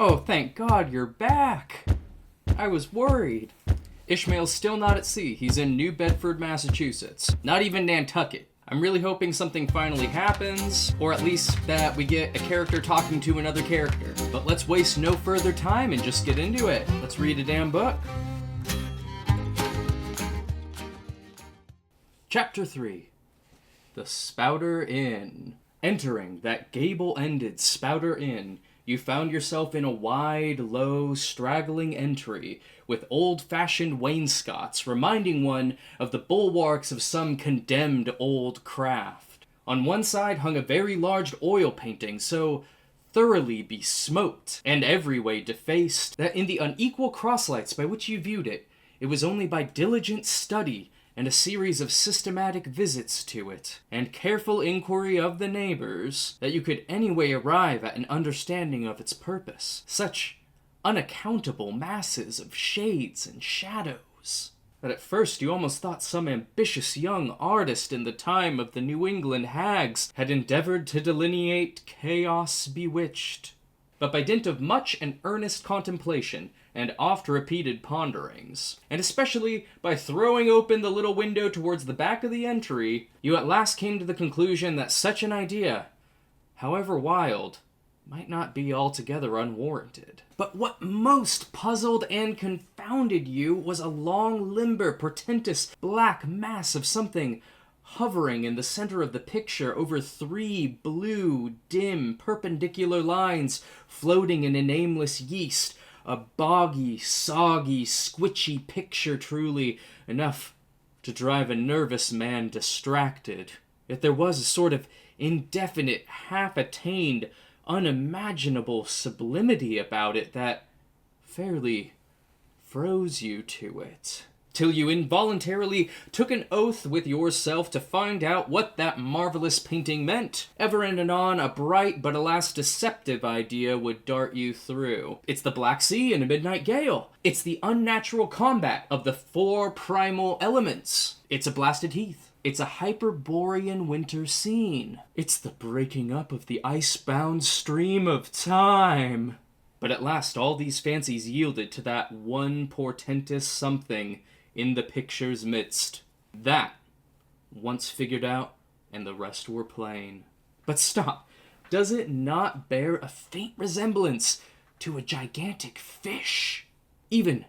Oh, thank God you're back. I was worried. Ishmael's still not at sea. He's in New Bedford, Massachusetts. Not even Nantucket. I'm really hoping something finally happens, or at least that we get a character talking to another character. But let's waste no further time and just get into it. Let's read a damn book. Chapter 3. The Spouter Inn. Entering that gable-ended Spouter Inn, you found yourself in a wide, low, straggling entry with old-fashioned wainscots reminding one of the bulwarks of some condemned old craft. On one side hung a very large oil painting so thoroughly besmoked and every way defaced that in the unequal crosslights by which you viewed it, it was only by diligent study and a series of systematic visits to it, and careful inquiry of the neighbors, that you could anyway arrive at an understanding of its purpose. Such unaccountable masses of shades and shadows, that at first you almost thought some ambitious young artist in the time of the New England hags had endeavored to delineate chaos bewitched. But by dint of much and earnest contemplation, and oft-repeated ponderings, and especially by throwing open the little window towards the back of the entry, you at last came to the conclusion that such an idea, however wild, might not be altogether unwarranted. But what most puzzled and confounded you was a long, limber, portentous, black mass of something hovering in the center of the picture over three blue, dim, perpendicular lines floating in a nameless yeast. A boggy, soggy, squitchy picture truly, enough to drive a nervous man distracted. Yet there was a sort of indefinite, half-attained, unimaginable sublimity about it that fairly froze you to it, till you involuntarily took an oath with yourself to find out what that marvelous painting meant. Ever and anon, a bright but alas deceptive idea would dart you through. It's the Black Sea in a midnight gale. It's the unnatural combat of the four primal elements. It's a blasted heath. It's a Hyperborean winter scene. It's the breaking up of the ice-bound stream of time. But at last all these fancies yielded to that one portentous something in the picture's midst. That, once figured out, and the rest were plain. But stop, does it not bear a faint resemblance to a gigantic fish? Even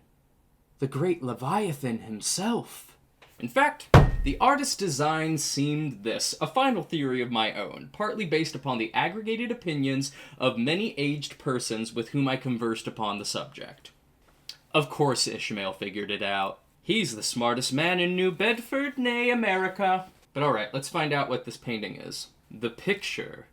the great Leviathan himself. In fact, the artist's design seemed this, a final theory of my own, partly based upon the aggregated opinions of many aged persons with whom I conversed upon the subject. Of course Ishmael figured it out. He's the smartest man in New Bedford, nay America. But alright, let's find out what this painting is. The picture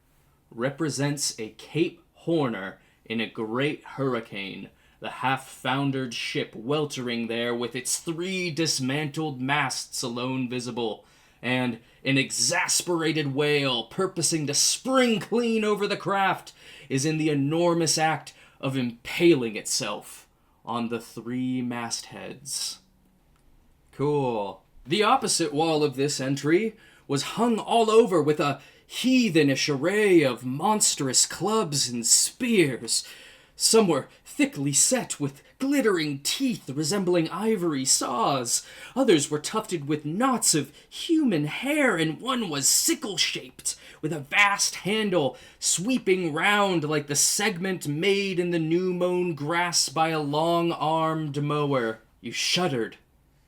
represents a Cape Horner in a great hurricane, the half-foundered ship weltering there with its three dismantled masts alone visible, and an exasperated whale purposing to spring clean over the craft is in the enormous act of impaling itself on the three mastheads. Cool. The opposite wall of this entry was hung all over with a heathenish array of monstrous clubs and spears. Some were thickly set with glittering teeth resembling ivory saws. Others were tufted with knots of human hair, and one was sickle-shaped, with a vast handle sweeping round like the segment made in the new-mown grass by a long-armed mower. You shuddered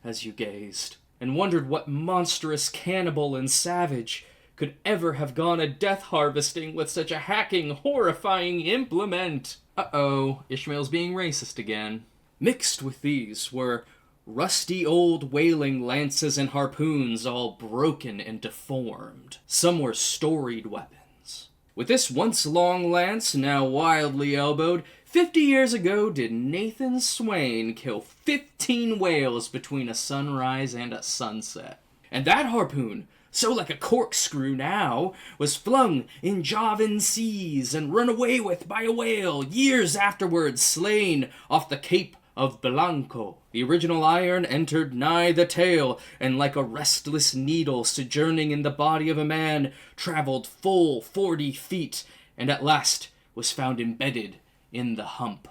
as you gazed, and wondered what monstrous cannibal and savage could ever have gone a death-harvesting with such a hacking, horrifying implement. Uh-oh, Ishmael's being racist again. Mixed with these were rusty old whaling lances and harpoons, all broken and deformed. Some were storied weapons. With this once long lance, now wildly elbowed, 50 years ago did Nathan Swain kill 15 whales between a sunrise and a sunset. And that harpoon, so like a corkscrew now, was flung in Javan seas and run away with by a whale, years afterwards slain off the Cape of Blanco. The original iron entered nigh the tail, and like a restless needle sojourning in the body of a man, travelled full 40 feet, and at last was found embedded in the hump.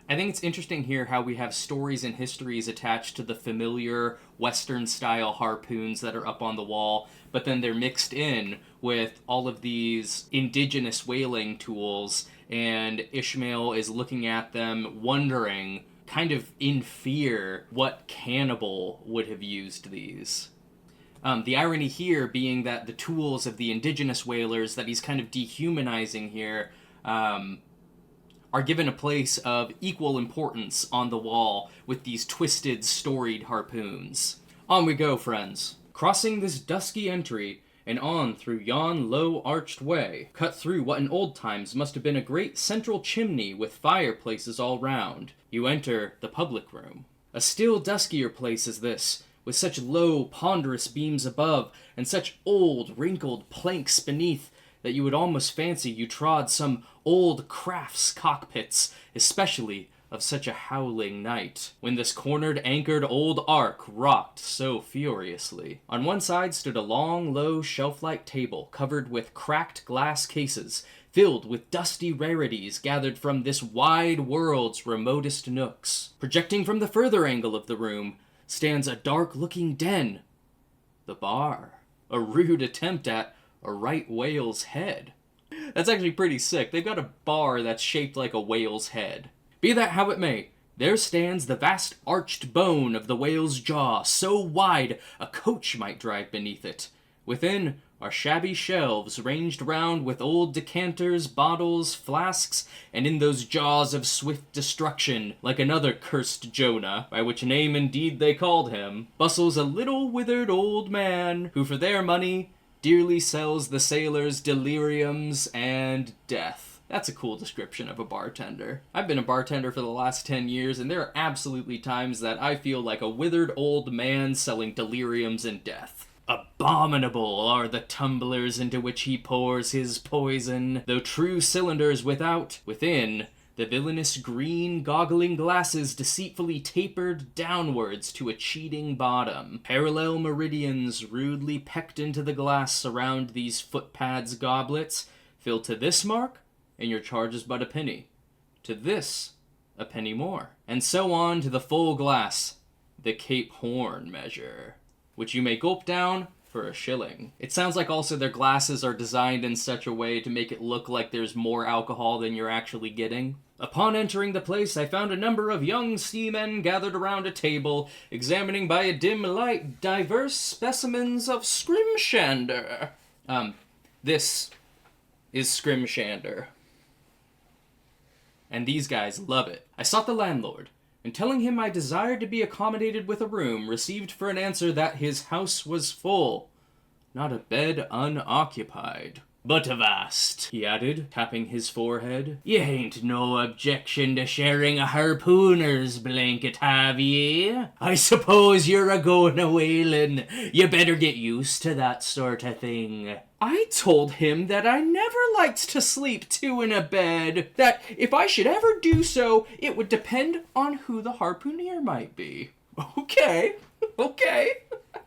I think it's interesting here how we have stories and histories attached to the familiar Western-style harpoons that are up on the wall, but then they're mixed in with all of these indigenous whaling tools, and Ishmael is looking at them, wondering, kind of in fear, what cannibal would have used these. The irony here being that the tools of the indigenous whalers that he's kind of dehumanizing here are given a place of equal importance on the wall with these twisted, storied harpoons. On we go, friends. Crossing this dusky entry, and on through yon low-arched way, cut through what in old times must have been a great central chimney with fireplaces all round, you enter the public room. A still duskier place is this, with such low, ponderous beams above, and such old, wrinkled planks beneath, that you would almost fancy you trod some old craft's cockpits, especially of such a howling night, when this cornered, anchored old ark rocked so furiously. On one side stood a long, low, shelf-like table, covered with cracked glass cases, filled with dusty rarities gathered from this wide world's remotest nooks. Projecting from the further angle of the room stands a dark-looking den, the bar, a rude attempt at a right whale's head. That's actually pretty sick. They've got a bar that's shaped like a whale's head. Be that how it may, there stands the vast arched bone of the whale's jaw, so wide a coach might drive beneath it. Within are shabby shelves ranged round with old decanters, bottles, flasks, and in those jaws of swift destruction, like another cursed Jonah, by which name indeed they called him, bustles a little withered old man, who for their money dearly sells the sailors deliriums and death. That's a cool description of a bartender. I've been a bartender for the last 10 years, and there are absolutely times that I feel like a withered old man selling deliriums and death. Abominable are the tumblers into which he pours his poison, though true cylinders within, the villainous green goggling glasses deceitfully tapered downwards to a cheating bottom. Parallel meridians rudely pecked into the glass surround these footpads goblets. Fill to this mark, and your charge is but a penny. To this, a penny more. And so on to the full glass, the Cape Horn measure, which you may gulp down for a shilling. It sounds like also their glasses are designed in such a way to make it look like there's more alcohol than you're actually getting. Upon entering the place, I found a number of young seamen gathered around a table, examining by a dim light diverse specimens of scrimshander. This is scrimshander. And these guys love it. I sought the landlord, and telling him I desired to be accommodated with a room, received for an answer that his house was full, not a bed unoccupied. But avast, he added, tapping his forehead, ye hain't no objection to sharing a harpooner's blanket, have ye? I suppose you're a-goin' a-whalin'. You better get used to that sort of thing. I told him that I never liked to sleep two in a bed, that if I should ever do so, it would depend on who the harpooner might be. Okay.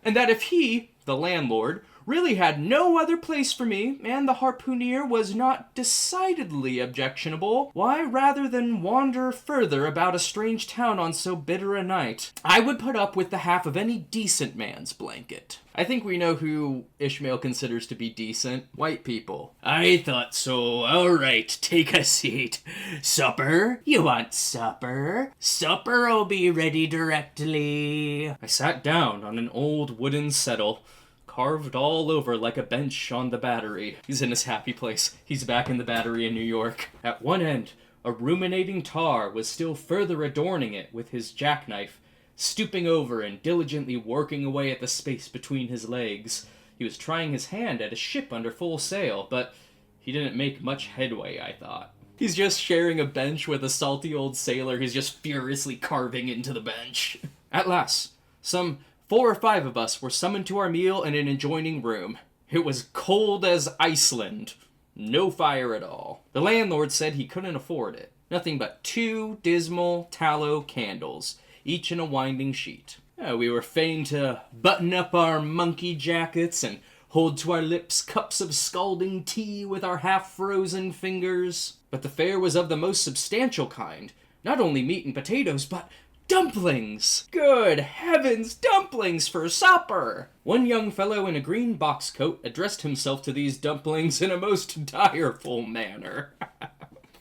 And that if he, the landlord, really had no other place for me, and the harpooner was not decidedly objectionable, why, rather than wander further about a strange town on so bitter a night, I would put up with the half of any decent man's blanket. I think we know who Ishmael considers to be decent. White people. I thought so. All right, take a seat. Supper? You want supper? Supper'll be ready directly. I sat down on an old wooden settle, carved all over like a bench on the Battery. He's in his happy place. He's back in the Battery in New York. At one end, a ruminating tar was still further adorning it with his jackknife, stooping over and diligently working away at the space between his legs. He was trying his hand at a ship under full sail, but he didn't make much headway, I thought. He's just sharing a bench with a salty old sailor who's just furiously carving into the bench. At last, some 4 or 5 of us were summoned to our meal in an adjoining room. It was cold as Iceland. No fire at all. The landlord said he couldn't afford it. Nothing but 2 dismal tallow candles, each in a winding sheet. We were fain to button up our monkey jackets and hold to our lips cups of scalding tea with our half-frozen fingers. But the fare was of the most substantial kind, not only meat and potatoes, but dumplings! Good heavens, dumplings for supper! One young fellow in a green box coat addressed himself to these dumplings in a most direful manner.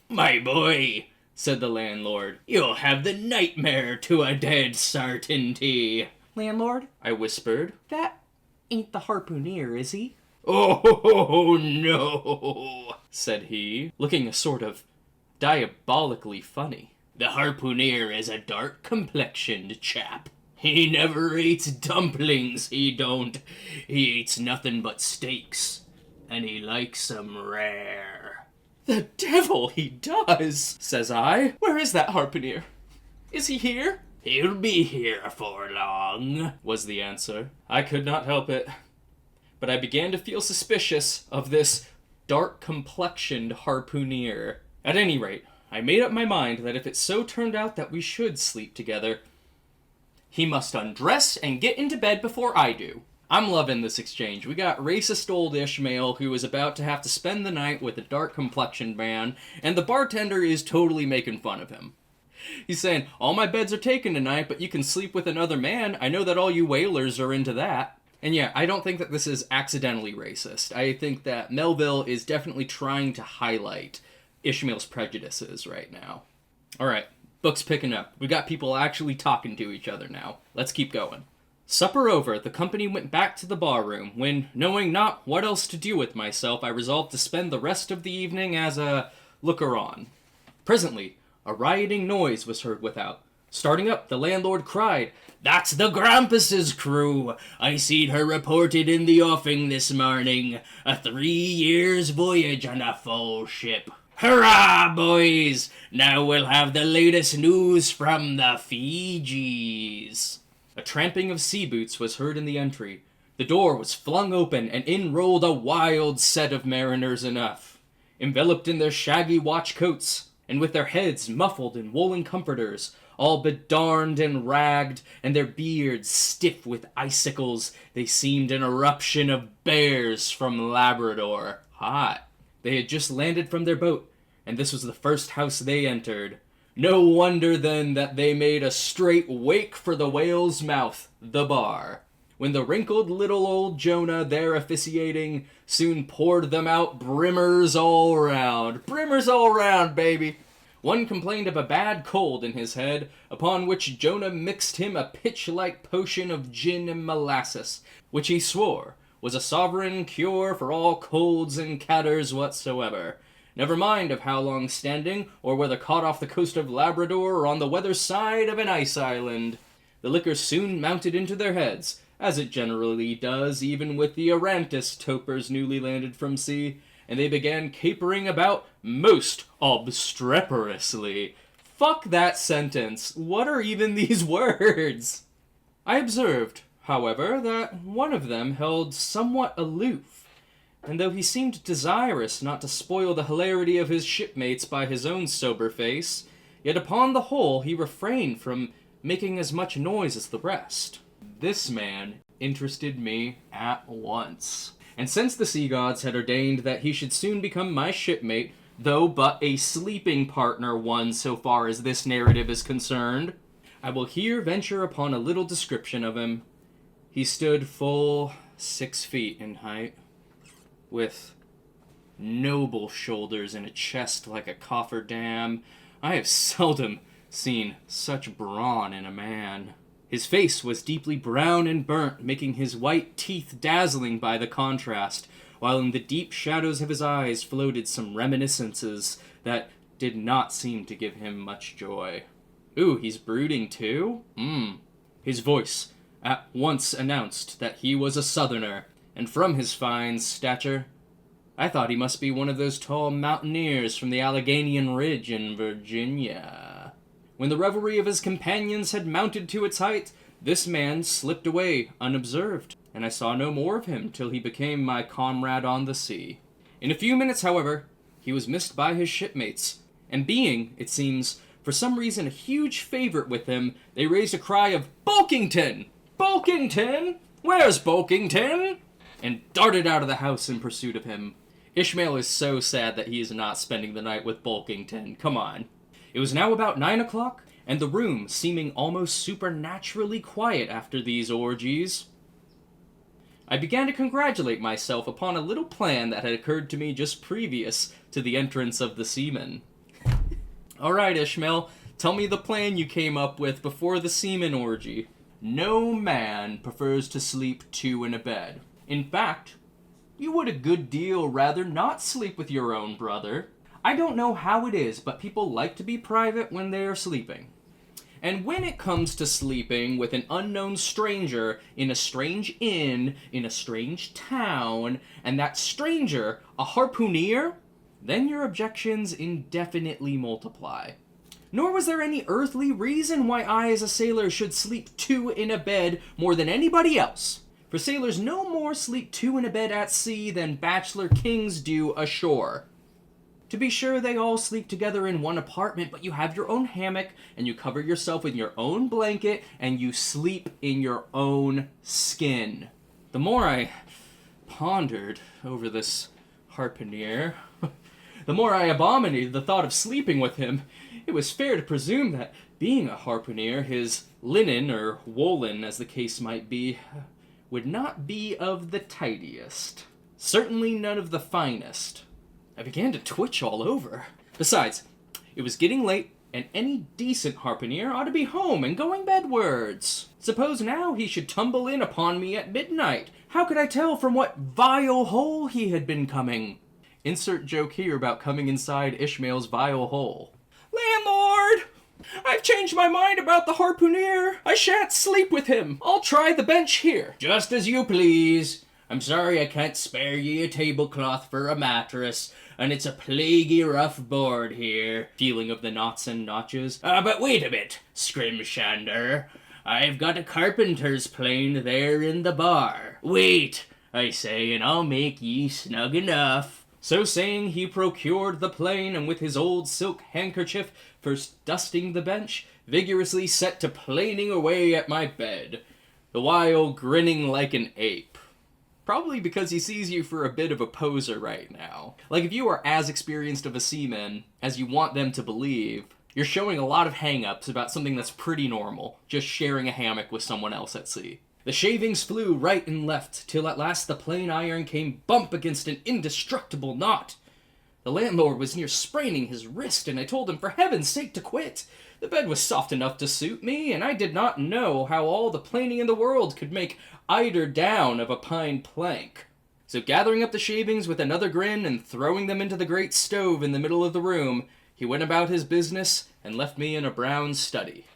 "My boy," said the landlord, "you'll have the nightmare to a dead certainty." "Landlord," I whispered, "that ain't the harpooneer, is he?" "Oh, no," said he, looking a sort of diabolically funny. "The harpooneer is a dark-complexioned chap. He never eats dumplings, he don't. He eats nothing but steaks, and he likes 'em rare." "The devil he does," says I. "Where is that harpooneer? Is he here?" "He'll be here afore long," was the answer. I could not help it, but I began to feel suspicious of this dark-complexioned harpooneer. At any rate, I made up my mind that if it so turned out that we should sleep together, he must undress and get into bed before I do. I'm loving this exchange. We got racist old Ishmael who is about to have to spend the night with a dark-complexioned man, and the bartender is totally making fun of him. He's saying, "All my beds are taken tonight, but you can sleep with another man. I know that all you whalers are into that." And yeah, I don't think that this is accidentally racist. I think that Melville is definitely trying to highlight Ishmael's prejudices right now. Alright, book's picking up. We got people actually talking to each other now. Let's keep going. Supper over, the company went back to the barroom, when, knowing not what else to do with myself, I resolved to spend the rest of the evening as a looker-on. Presently, a rioting noise was heard without. Starting up, the landlord cried, "That's the Grampus's crew! I seed her reported in the offing this morning. A 3 years' voyage on a full ship. Hurrah, boys! Now we'll have the latest news from the Fijis." A tramping of sea boots was heard in the entry. The door was flung open, and in rolled a wild set of mariners enough, enveloped in their shaggy watch coats, and with their heads muffled in woolen comforters, all bedarned and ragged, and their beards stiff with icicles. They seemed an eruption of bears from Labrador. Hot. They had just landed from their boat, and this was the first house they entered. No wonder, then, that they made a straight wake for the whale's mouth, the bar. When the wrinkled little old Jonah, there officiating, soon poured them out brimmers all round. Brimmers all round, baby! One complained of a bad cold in his head, upon which Jonah mixed him a pitch-like potion of gin and molasses, which he swore was a sovereign cure for all colds and catarrhs whatsoever. Never mind of how long standing, or whether caught off the coast of Labrador or on the weather side of an ice island. The liquor soon mounted into their heads, as it generally does even with the Arantis topers newly landed from sea, and they began capering about most obstreperously. Fuck that sentence. What are even these words? I observed, however, that one of them held somewhat aloof, and though he seemed desirous not to spoil the hilarity of his shipmates by his own sober face, yet upon the whole he refrained from making as much noise as the rest. This man interested me at once, and since the sea gods had ordained that he should soon become my shipmate, though but a sleeping partner one so far as this narrative is concerned, I will here venture upon a little description of him. He stood full 6 feet in height, with noble shoulders and a chest like a cofferdam. I have seldom seen such brawn in a man. His face was deeply brown and burnt, making his white teeth dazzling by the contrast, while in the deep shadows of his eyes floated some reminiscences that did not seem to give him much joy. Ooh, he's brooding too? His voice at once announced that he was a southerner, and from his fine stature, I thought he must be one of those tall mountaineers from the Alleghanian Ridge in Virginia. When the revelry of his companions had mounted to its height, this man slipped away unobserved, and I saw no more of him till he became my comrade on the sea. In a few minutes, however, he was missed by his shipmates, and being, it seems, for some reason a huge favorite with them, they raised a cry of, "Bulkington! Bulkington! Where's Bulkington?" and darted out of the house in pursuit of him. Ishmael is so sad that he is not spending the night with Bulkington. Come on. It was now about 9 o'clock, and the room seeming almost supernaturally quiet after these orgies. I began to congratulate myself upon a little plan that had occurred to me just previous to the entrance of the seamen. Alright, Ishmael, tell me the plan you came up with before the seaman orgy. No man prefers to sleep two in a bed. In fact, you would a good deal rather not sleep with your own brother. I don't know how it is, but people like to be private when they are sleeping. And when it comes to sleeping with an unknown stranger in a strange inn, in a strange town, and that stranger a harpooner, then your objections indefinitely multiply. Nor was there any earthly reason why I as a sailor should sleep two in a bed more than anybody else. For sailors no more sleep two in a bed at sea than bachelor kings do ashore. To be sure, they all sleep together in one apartment, but you have your own hammock, and you cover yourself in your own blanket, and you sleep in your own skin. The more I pondered over this harpooner, the more I abominated the thought of sleeping with him. It was fair to presume that, being a harpooner, his linen, or woolen as the case might be, would not be of the tidiest. Certainly none of the finest. I began to twitch all over. Besides, it was getting late, and any decent harpooner ought to be home and going bedwards. Suppose now he should tumble in upon me at midnight. How could I tell from what vile hole he had been coming? Insert joke here about coming inside Ishmael's vile hole. Landlord! I've changed my mind about the harpooner. I shan't sleep with him. I'll try the bench here. Just as you please. I'm sorry I can't spare ye a tablecloth for a mattress, and it's a plaguey rough board here. Feeling of the knots and notches. But wait a bit, Scrimshander. I've got a carpenter's plane there in the bar. Wait, I say, and I'll make ye snug enough. So saying, he procured the plane, and with his old silk handkerchief, first dusting the bench, vigorously set to planing away at my bed, the while grinning like an ape. Probably because he sees you for a bit of a poser right now. Like, if you are as experienced of a seaman as you want them to believe, you're showing a lot of hang-ups about something that's pretty normal, just sharing a hammock with someone else at sea. The shavings flew right and left, till at last the plain iron came bump against an indestructible knot. The landlord was near spraining his wrist, and I told him for heaven's sake to quit. The bed was soft enough to suit me, and I did not know how all the planing in the world could make eider down of a pine plank. So gathering up the shavings with another grin and throwing them into the great stove in the middle of the room, he went about his business and left me in a brown study.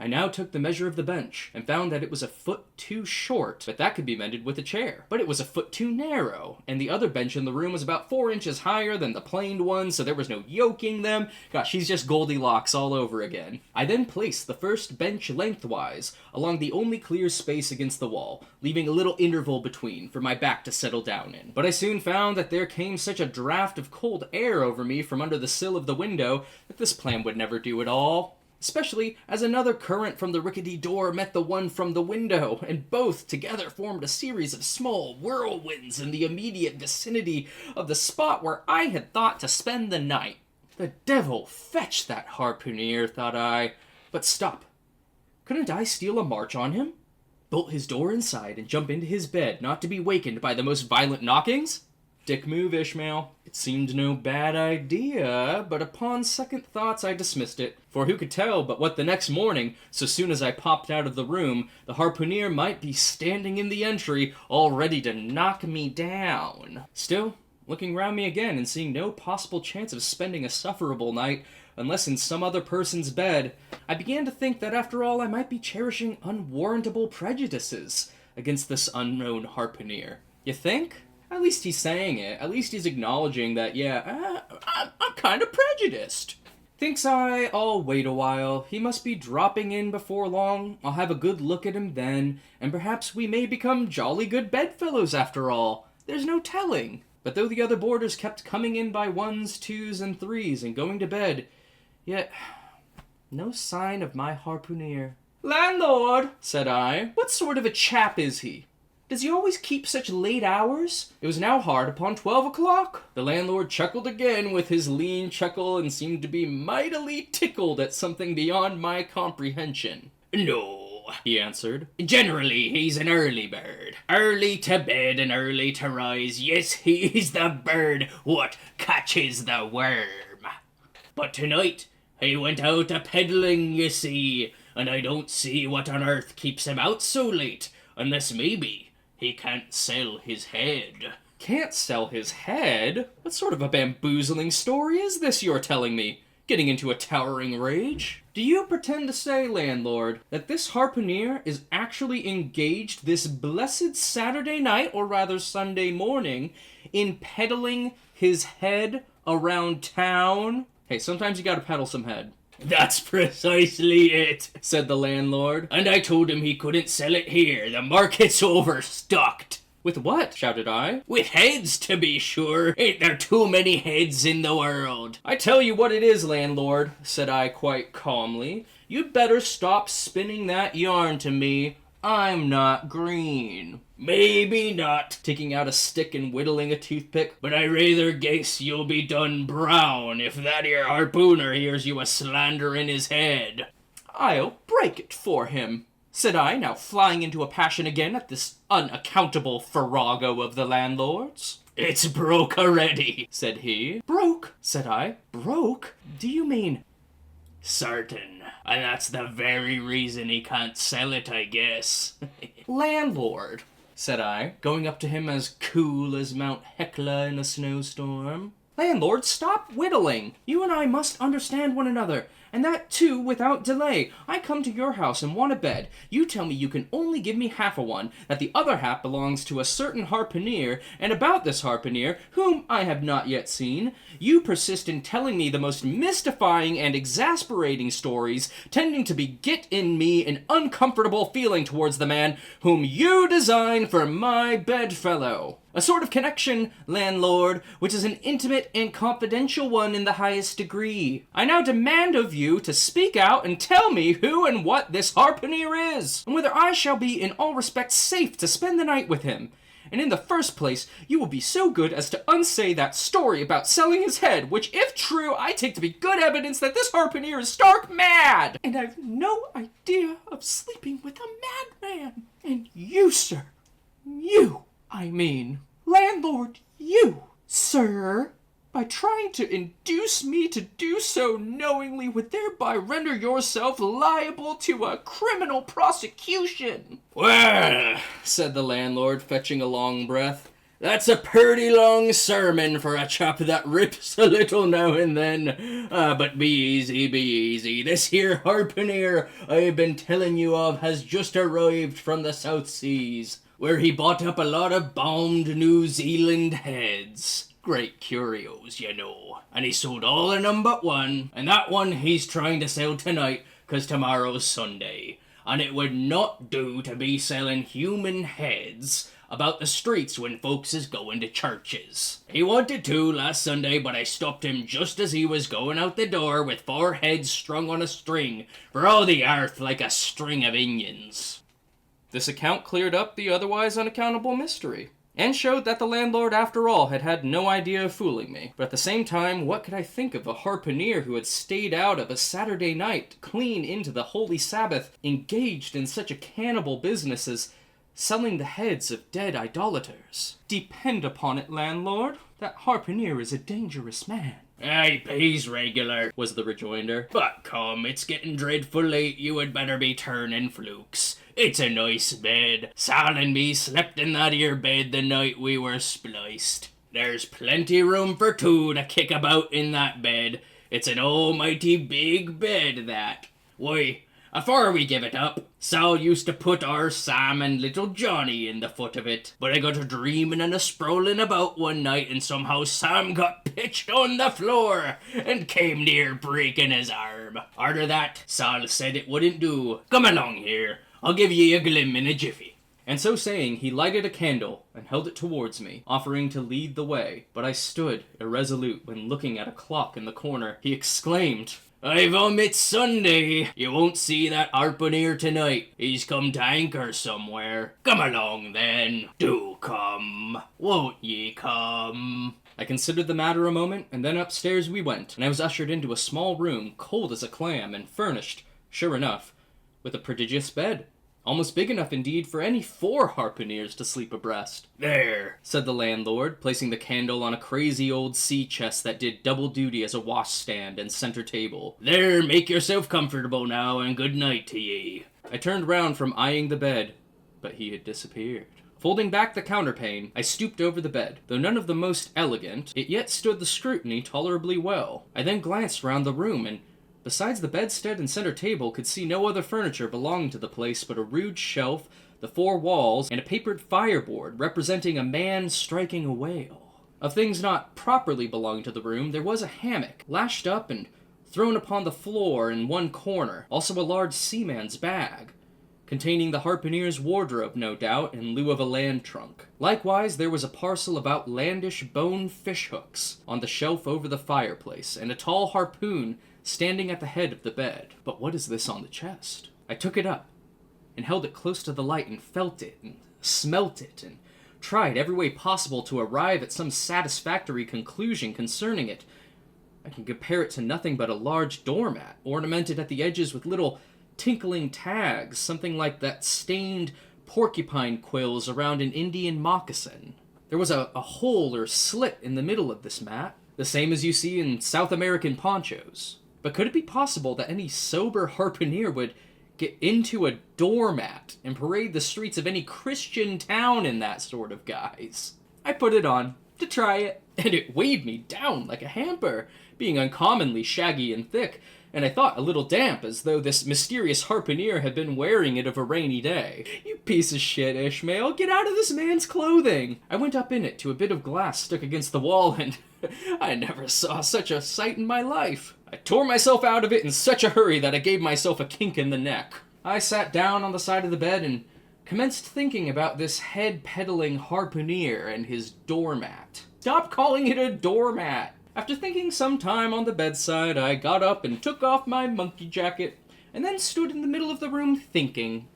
I now took the measure of the bench, and found that it was a foot too short, but that could be mended with a chair. But it was a foot too narrow, and the other bench in the room was about 4 inches higher than the planed one, so there was no yoking them. Gosh, he's just Goldilocks all over again. I then placed the first bench lengthwise, along the only clear space against the wall, leaving a little interval between, for my back to settle down in. But I soon found that there came such a draught of cold air over me from under the sill of the window, that this plan would never do at all. Especially as another current from the rickety door met the one from the window, and both together formed a series of small whirlwinds in the immediate vicinity of the spot where I had thought to spend the night. The devil fetch that harpooner, thought I. But stop. Couldn't I steal a march on him? Bolt his door inside and jump into his bed, not to be wakened by the most violent knockings? Dick move, Ishmael. It seemed no bad idea, but upon second thoughts I dismissed it, for who could tell but what the next morning, so soon as I popped out of the room, the harpooner might be standing in the entry, all ready to knock me down. Still, looking round me again and seeing no possible chance of spending a sufferable night, unless in some other person's bed, I began to think that after all I might be cherishing unwarrantable prejudices against this unknown harpooner. You think? At least he's saying it. At least he's acknowledging that, yeah, I'm kind of prejudiced. Thinks I'll wait a while. He must be dropping in before long. I'll have a good look at him then, and perhaps we may become jolly good bedfellows after all. There's no telling. But though the other boarders kept coming in by 1s, 2s, and 3s and going to bed, yet no sign of my harpooner. "Landlord," said I, "what sort of a chap is he?" Does he always keep such late hours? It was now hard upon 12 o'clock. The landlord chuckled again with his lean chuckle and seemed to be mightily tickled at something beyond my comprehension. No, he answered. Generally, he's an early bird. Early to bed and early to rise. Yes, he's the bird what catches the worm. But tonight, he went out a-peddling, you see, and I don't see what on earth keeps him out so late, unless maybe he can't sell his head. Can't sell his head? What sort of a bamboozling story is this you're telling me? Getting into a towering rage. Do you pretend to say, landlord, that this harpooner is actually engaged this blessed Saturday night, or rather Sunday morning, in peddling his head around town? Hey, sometimes you gotta peddle some head. That's precisely it, said the landlord. And I told him he couldn't sell it here. The market's overstocked. With what? Shouted I. With heads, to be sure. Ain't there too many heads in the world? I tell you what it is, landlord, said I quite calmly. You'd better stop spinning that yarn to me. I'm not green. Maybe not, taking out a stick and whittling a toothpick, but I rather guess you'll be done brown if that 'ere harpooner hears you a-slanderin' his head. I'll break it for him, said I, now flying into a passion again at this unaccountable farrago of the landlord's. It's broke already, said he. Broke, said I. Broke? Do you mean... Certain. And that's the very reason he can't sell it, I guess. Landlord, said I, going up to him as cool as Mount Hecla in a snowstorm. Landlord, stop whittling. You and I must understand one another, and that too without delay. I come to your house and want a bed. You tell me you can only give me half a one, that the other half belongs to a certain harpooner, and about this harpooner, whom I have not yet seen, you persist in telling me the most mystifying and exasperating stories, tending to beget in me an uncomfortable feeling towards the man whom you design for my bedfellow. A sort of connection, landlord, which is an intimate and confidential one in the highest degree. I now demand of you to speak out and tell me who and what this harpooner is, and whether I shall be in all respects safe to spend the night with him. And in the first place, you will be so good as to unsay that story about selling his head, which, if true, I take to be good evidence that this harpooner is stark mad. And I've no idea of sleeping with a madman. And you, sir, you... I mean, landlord, you, sir, by trying to induce me to do so knowingly would thereby render yourself liable to a criminal prosecution. Well, said the landlord, fetching a long breath, that's a purty long sermon for a chap that rips a little now and then. But be easy, be easy. This here harpooner I've been telling you of has just arrived from the South Seas, where he bought up a lot of bombed New Zealand heads. Great curios, you know. And he sold all of them but one, and that one he's trying to sell tonight, 'cause tomorrow's Sunday. And it would not do to be selling human heads about the streets when folks is going to churches. He wanted to last Sunday, but I stopped him just as he was going out the door with 4 heads strung on a string, for all the earth like a string of onions. This account cleared up the otherwise unaccountable mystery, and showed that the landlord, after all, had had no idea of fooling me. But at the same time, what could I think of a harpooner who had stayed out of a Saturday night, clean into the holy Sabbath, engaged in such a cannibal business as selling the heads of dead idolaters? Depend upon it, landlord, that harpooner is a dangerous man. He pays regular, was the rejoinder. But come, it's getting dreadful late, you had better be turning flukes. It's a nice bed. Sal and me slept in that 'ere bed the night we were spliced. There's plenty room for 2 to kick about in that bed. It's an almighty big bed, that. Why, afore we give it up, Sal used to put our Sam and little Johnny in the foot of it. But I got a dreamin' and a sprawlin' about one night, and somehow Sam got pitched on the floor and came near breaking his arm. Arter that, Sal said it wouldn't do. Come along here. I'll give ye a glim in a jiffy. And so saying, he lighted a candle and held it towards me, offering to lead the way. But I stood irresolute when, looking at a clock in the corner, he exclaimed, "I vomit Sunday. You won't see that harpooner tonight. He's come to anchor somewhere. Come along then. Do come. Won't ye come?" I considered the matter a moment, and then upstairs we went, and I was ushered into a small room, cold as a clam, and furnished, sure enough, with a prodigious bed. Almost big enough indeed for any 4 harpooneers to sleep abreast. "There," said the landlord, placing the candle on a crazy old sea chest that did double duty as a washstand and center table. "There, make yourself comfortable now, and good night to ye." I turned round from eyeing the bed, but he had disappeared. Folding back the counterpane, I stooped over the bed. Though none of the most elegant, it yet stood the scrutiny tolerably well. I then glanced round the room, and besides the bedstead and center table, could see no other furniture belonging to the place but a rude shelf, the 4 walls, and a papered fireboard representing a man striking a whale. Of things not properly belonging to the room, there was a hammock, lashed up and thrown upon the floor in one corner, also a large seaman's bag, containing the harpooneer's wardrobe, no doubt, in lieu of a land trunk. Likewise, there was a parcel of outlandish bone fishhooks on the shelf over the fireplace, and a tall harpoon standing at the head of the bed. But what is this on the chest? I took it up, and held it close to the light, and felt it, and smelt it, and tried every way possible to arrive at some satisfactory conclusion concerning it. I can compare it to nothing but a large doormat, ornamented at the edges with little tinkling tags, something like that stained porcupine quills around an Indian moccasin. There was a hole or slit in the middle of this mat, the same as you see in South American ponchos. But could it be possible that any sober harpooneer would get into a doormat and parade the streets of any Christian town in that sort of guise? I put it on to try it, and it weighed me down like a hamper, being uncommonly shaggy and thick, and I thought a little damp, as though this mysterious harpooneer had been wearing it of a rainy day. "You piece of shit, Ishmael, get out of this man's clothing!" I went up in it to a bit of glass stuck against the wall, and I never saw such a sight in my life. I tore myself out of it in such a hurry that I gave myself a kink in the neck. I sat down on the side of the bed and commenced thinking about this head-peddling harpooneer and his doormat. Stop calling it a doormat! After thinking some time on the bedside, I got up and took off my monkey jacket, and then stood in the middle of the room thinking.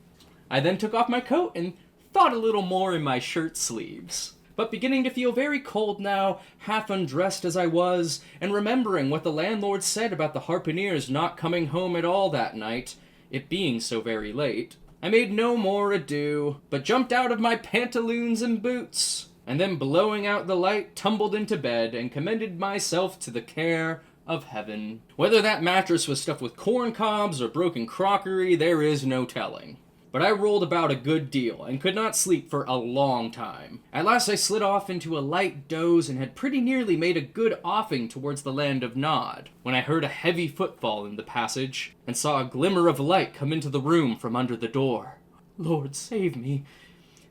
I then took off my coat and thought a little more in my shirt sleeves. But beginning to feel very cold now, half undressed as I was, and remembering what the landlord said about the harpooneers not coming home at all that night, it being so very late, I made no more ado, but jumped out of my pantaloons and boots, and then blowing out the light, tumbled into bed, and commended myself to the care of heaven. Whether that mattress was stuffed with corn cobs or broken crockery, there is no telling. But I rolled about a good deal, and could not sleep for a long time. At last I slid off into a light doze, and had pretty nearly made a good offing towards the land of Nod, when I heard a heavy footfall in the passage, and saw a glimmer of light come into the room from under the door. Lord save me!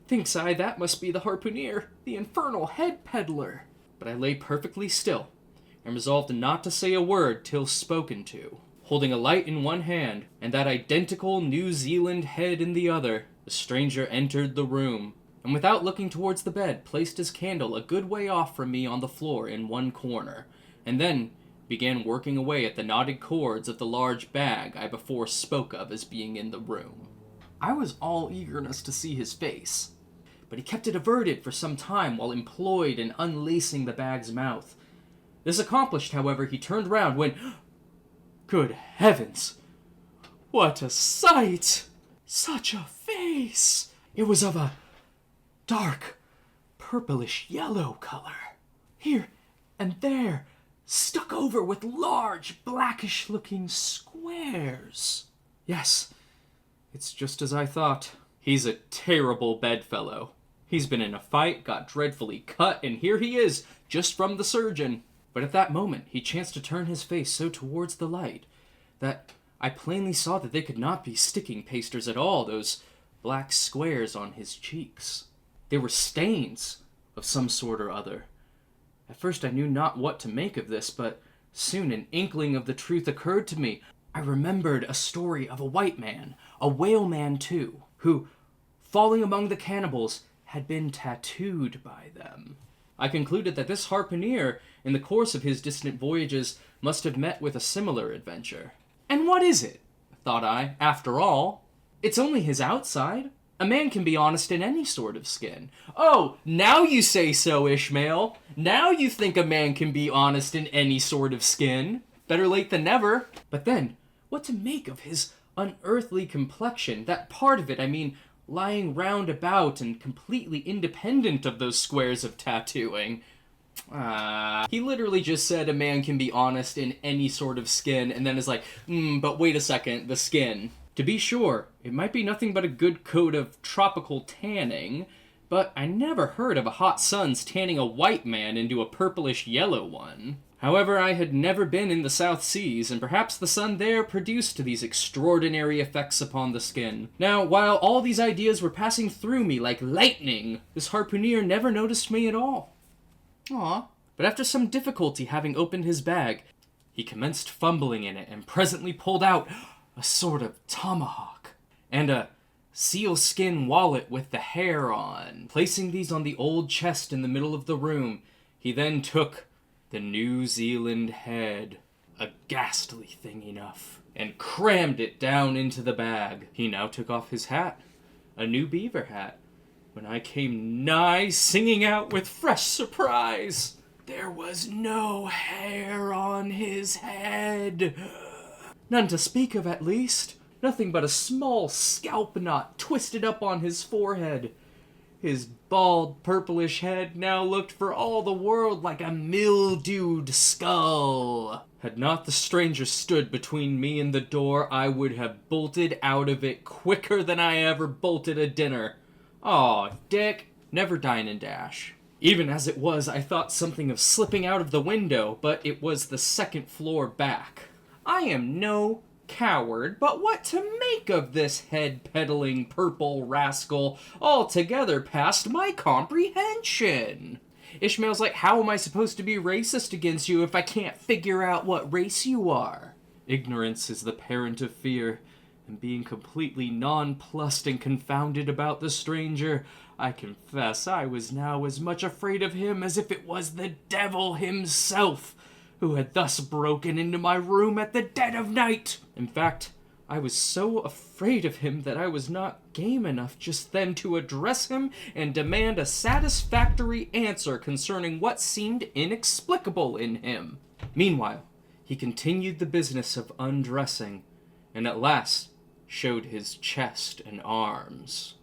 Thinks I, that must be the harpooneer, the infernal head peddler. But I lay perfectly still, and resolved not to say a word till spoken to. Holding a light in one hand, and that identical New Zealand head in the other, the stranger entered the room, and without looking towards the bed, placed his candle a good way off from me on the floor in one corner, and then began working away at the knotted cords of the large bag I before spoke of as being in the room. I was all eagerness to see his face, but he kept it averted for some time while employed in unlacing the bag's mouth. This accomplished, however, he turned round when... Good heavens! What a sight! Such a face! It was of a dark, purplish yellow color. Here and there, stuck over with large, blackish-looking squares. Yes, it's just as I thought. He's a terrible bedfellow. He's been in a fight, got dreadfully cut, and here he is, just from the surgeon. But at that moment he chanced to turn his face so towards the light that I plainly saw that they could not be sticking pasters at all, those black squares on his cheeks. They were stains of some sort or other. At first I knew not what to make of this, but soon an inkling of the truth occurred to me. I remembered a story of a white man, a whaleman too, who, falling among the cannibals, had been tattooed by them. I concluded that this harpooner, in the course of his distant voyages, must have met with a similar adventure. And what is it? Thought I. After all, it's only his outside. A man can be honest in any sort of skin. Oh, now you say so, Ishmael. Now you think a man can be honest in any sort of skin. Better late than never. But then, what to make of his unearthly complexion? That part of it, I mean, lying round about and completely independent of those squares of tattooing. He literally just said a man can be honest in any sort of skin, and then is like, but wait a second, the skin. To be sure, it might be nothing but a good coat of tropical tanning, but I never heard of a hot sun's tanning a white man into a purplish yellow one. However, I had never been in the South Seas, and perhaps the sun there produced these extraordinary effects upon the skin. Now, while all these ideas were passing through me like lightning, this harpooner never noticed me at all. But after some difficulty having opened his bag, he commenced fumbling in it and presently pulled out a sort of tomahawk and a sealskin wallet with the hair on. Placing these on the old chest in the middle of the room, he then took the New Zealand head, a ghastly thing enough, and crammed it down into the bag. He now took off his hat, a new beaver hat, when I came nigh singing out with fresh surprise. There was no hair on his head. None to speak of, at least. Nothing but a small scalp knot twisted up on his forehead. His bald, purplish head now looked for all the world like a mildewed skull. Had not the stranger stood between me and the door, I would have bolted out of it quicker than I ever bolted a dinner. Aw, Dick, never dine and dash. Even as it was, I thought something of slipping out of the window, but it was the second floor back. I am no coward, but what to make of this head-peddling purple rascal altogether past my comprehension? Ishmael's like, how am I supposed to be racist against you if I can't figure out what race you are? Ignorance is the parent of fear, and being completely nonplussed and confounded about the stranger, I confess I was now as much afraid of him as if it was the devil himself who had thus broken into my room at the dead of night. In fact, I was so afraid of him that I was not game enough just then to address him and demand a satisfactory answer concerning what seemed inexplicable in him. Meanwhile, he continued the business of undressing, and at last showed his chest and arms.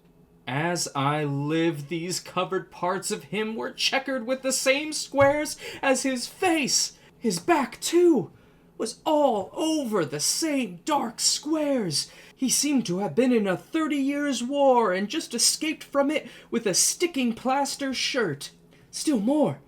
As I live, these covered parts of him were checkered with the same squares as his face. His back, too, was all over the same dark squares. He seemed to have been in a 30 years' war and just escaped from it with a sticking plaster shirt. Still more,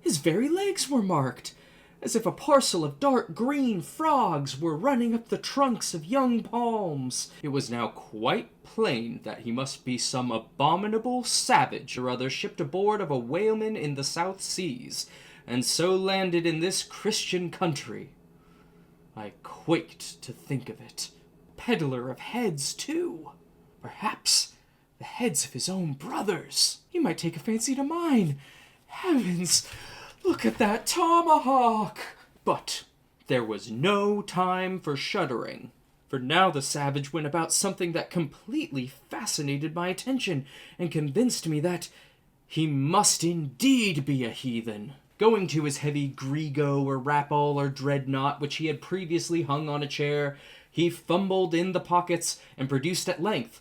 his very legs were marked, as if a parcel of dark green frogs were running up the trunks of young palms. It was now quite plain that he must be some abominable savage or other shipped aboard of a whaleman in the South Seas, and so landed in this Christian country. I quaked to think of it. Peddler of heads, too. Perhaps the heads of his own brothers. He might take a fancy to mine. Heavens, look at that tomahawk! But there was no time for shuddering, for now the savage went about something that completely fascinated my attention and convinced me that he must indeed be a heathen. Going to his heavy grego or rapal or dreadnought, which he had previously hung on a chair, he fumbled in the pockets and produced at length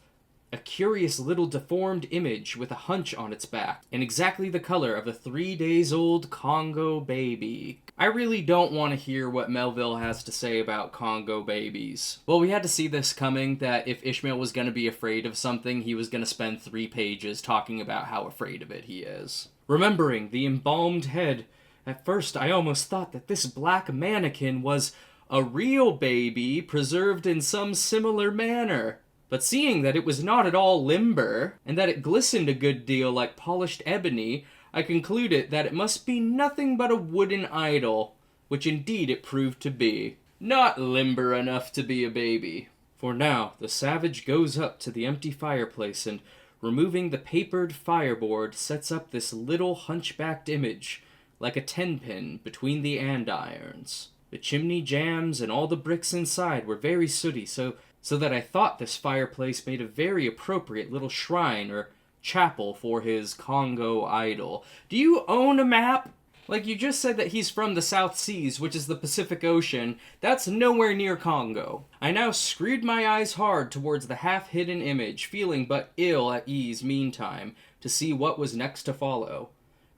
a curious little deformed image with a hunch on its back, and exactly the color of a 3-days-old Congo baby. I really don't want to hear what Melville has to say about Congo babies. Well, we had to see this coming, that if Ishmael was going to be afraid of something, he was going to spend 3 pages talking about how afraid of it he is. Remembering the embalmed head, at first I almost thought that this black mannequin was a real baby preserved in some similar manner. But seeing that it was not at all limber, and that it glistened a good deal like polished ebony, I concluded that it must be nothing but a wooden idol, which indeed it proved to be. Not limber enough to be a baby. For now the savage goes up to the empty fireplace and Removing the papered fireboard sets up this little hunchbacked image, like a 10-pin between the andirons. The chimney jambs and all the bricks inside were very sooty, so that I thought this fireplace made a very appropriate little shrine or chapel for his Congo idol. Do you own a map? Like, you just said that he's from the South Seas, which is the Pacific Ocean. That's nowhere near Congo. I now screwed my eyes hard towards the half-hidden image, feeling but ill at ease meantime, to see what was next to follow.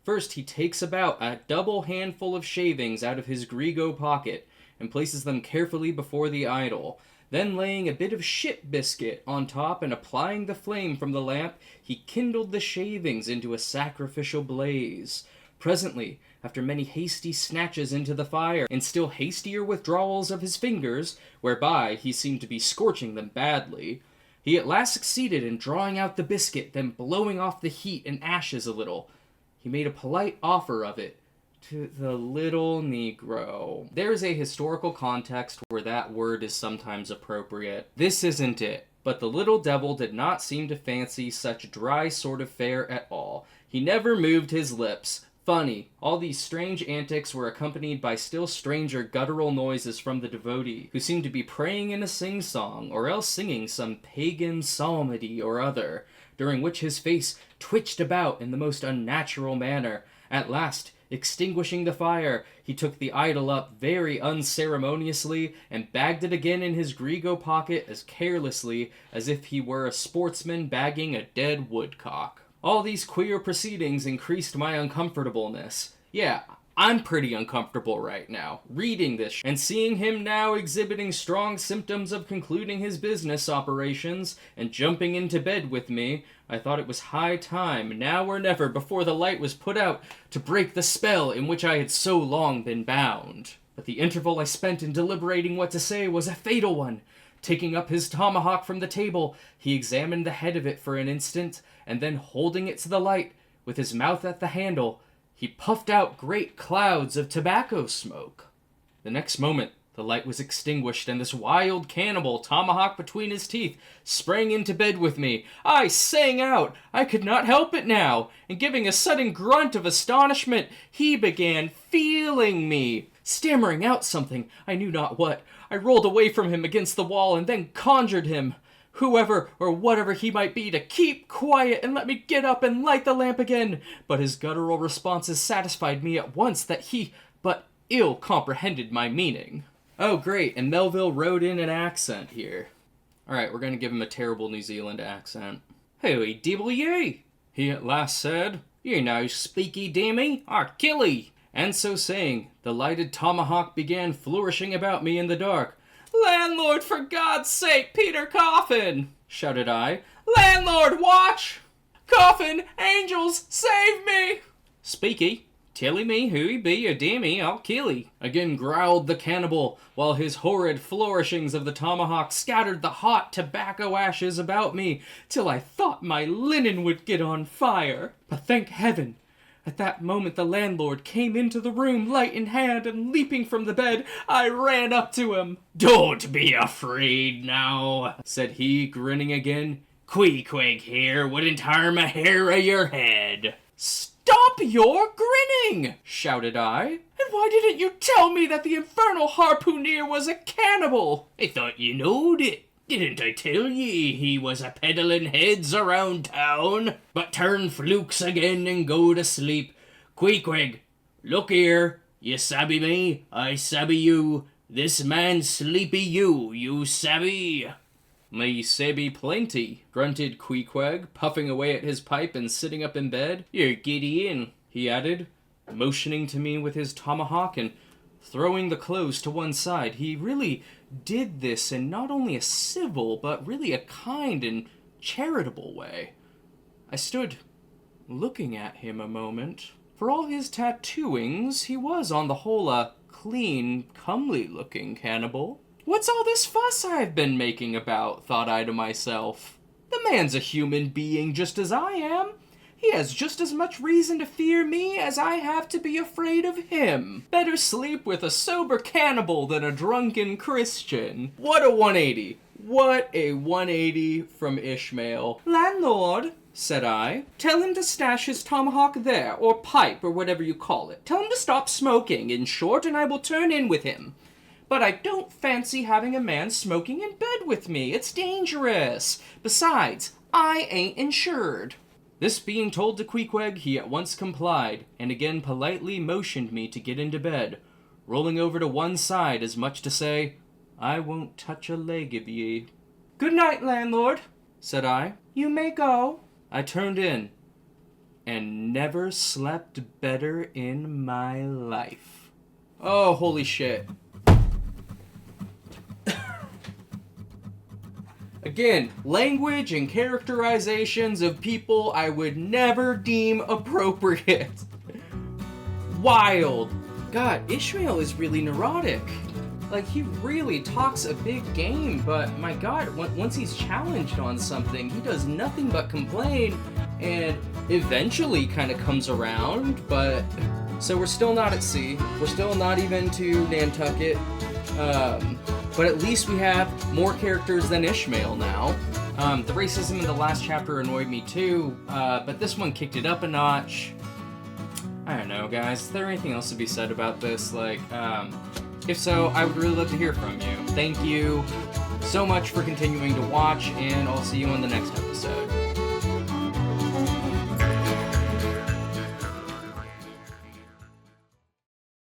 First, he takes about a double handful of shavings out of his grego pocket, and places them carefully before the idol. Then, laying a bit of ship biscuit on top and applying the flame from the lamp, he kindled the shavings into a sacrificial blaze. Presently, after many hasty snatches into the fire, and still hastier withdrawals of his fingers, whereby he seemed to be scorching them badly, he at last succeeded in drawing out the biscuit, then blowing off the heat and ashes a little. He made a polite offer of it to the little Negro. There is a historical context where that word is sometimes appropriate. This isn't it, but the little devil did not seem to fancy such dry sort of fare at all. He never moved his lips. Funny, all these strange antics were accompanied by still stranger guttural noises from the devotee, who seemed to be praying in a sing-song, or else singing some pagan psalmody or other, during which his face twitched about in the most unnatural manner. At last, extinguishing the fire, he took the idol up very unceremoniously and bagged it again in his grego pocket as carelessly as if he were a sportsman bagging a dead woodcock. All these queer proceedings increased my uncomfortableness. Yeah, I'm pretty uncomfortable right now, reading this and seeing him now exhibiting strong symptoms of concluding his business operations and jumping into bed with me. I thought it was high time, now or never, before the light was put out, to break the spell in which I had so long been bound. But the interval I spent in deliberating what to say was a fatal one. Taking up his tomahawk from the table, he examined the head of it for an instant, and then holding it to the light, with his mouth at the handle, he puffed out great clouds of tobacco smoke. The next moment, the light was extinguished, and this wild cannibal, tomahawk between his teeth, sprang into bed with me. I sang out. I could not help it now, and giving a sudden grunt of astonishment, he began feeling me, stammering out something, I knew not what. I rolled away from him against the wall, and then conjured him, whoever or whatever he might be, to keep quiet and let me get up and light the lamp again. But his guttural responses satisfied me at once that he but ill comprehended my meaning. Oh, great, and Melville wrote in an accent here. Alright, we're going to give him a terrible New Zealand accent. "Hooey dibble ye," he at last said. "You no speaky dammy, or kill ye." And so saying, the lighted tomahawk began flourishing about me in the dark. "Landlord, for God's sake, Peter Coffin!" shouted I. "Landlord, watch! Coffin, angels, save me!" "Speaky, tell me who he be, or damn I'll kill he," again growled the cannibal, while his horrid flourishings of the tomahawk scattered the hot tobacco ashes about me, till I thought my linen would get on fire. But thank heaven! At that moment the landlord came into the room, light in hand, and leaping from the bed, I ran up to him. "Don't be afraid now," said he, grinning again. "Queequeg here wouldn't harm a hair of your head." "Stop your grinning!" shouted I. "And why didn't you tell me that the infernal harpooneer was a cannibal?" "I thought you knowed it. Didn't I tell ye he was a peddling heads around town? But turn flukes again and go to sleep. Queequeg, look here. You sabby me, I sabby you. This man's sleepy you sabby." "Me sabby plenty," grunted Queequeg, puffing away at his pipe and sitting up in bed. "You're giddy in," he added, motioning to me with his tomahawk and throwing the clothes to one side. He really did this in not only a civil, but really a kind and charitable way. I stood looking at him a moment. For all his tattooings, he was on the whole a clean, comely-looking cannibal. What's all this fuss I've been making about, thought I to myself. The man's a human being just as I am. He has just as much reason to fear me as I have to be afraid of him. Better sleep with a sober cannibal than a drunken Christian. What a 180. What a 180 from Ishmael. "Landlord," said I. Tell him to stash his tomahawk there, or pipe, or whatever you call it. Tell him to stop smoking, in short, and I will turn in with him. But I don't fancy having a man smoking in bed with me. It's dangerous. Besides, I ain't insured. This being told to Queequeg, he at once complied, and again politely motioned me to get into bed, rolling over to one side as much to say, I won't touch a leg of ye. Good night, landlord, said I. You may go. I turned in, and never slept better in my life. Oh, holy shit. Again, language and characterizations of people I would never deem appropriate. Wild. God, Ishmael is really neurotic. Like, he really talks a big game, but my God, once he's challenged on something, he does nothing but complain, and eventually kind of comes around, but... So we're still not at sea. We're still not even to Nantucket. But at least we have more characters than Ishmael now. The racism in the last chapter annoyed me too, but this one kicked it up a notch. I don't know, guys. Is there anything else to be said about this? Like, if so, I would really love to hear from you. Thank you so much for continuing to watch, and I'll see you on the next episode.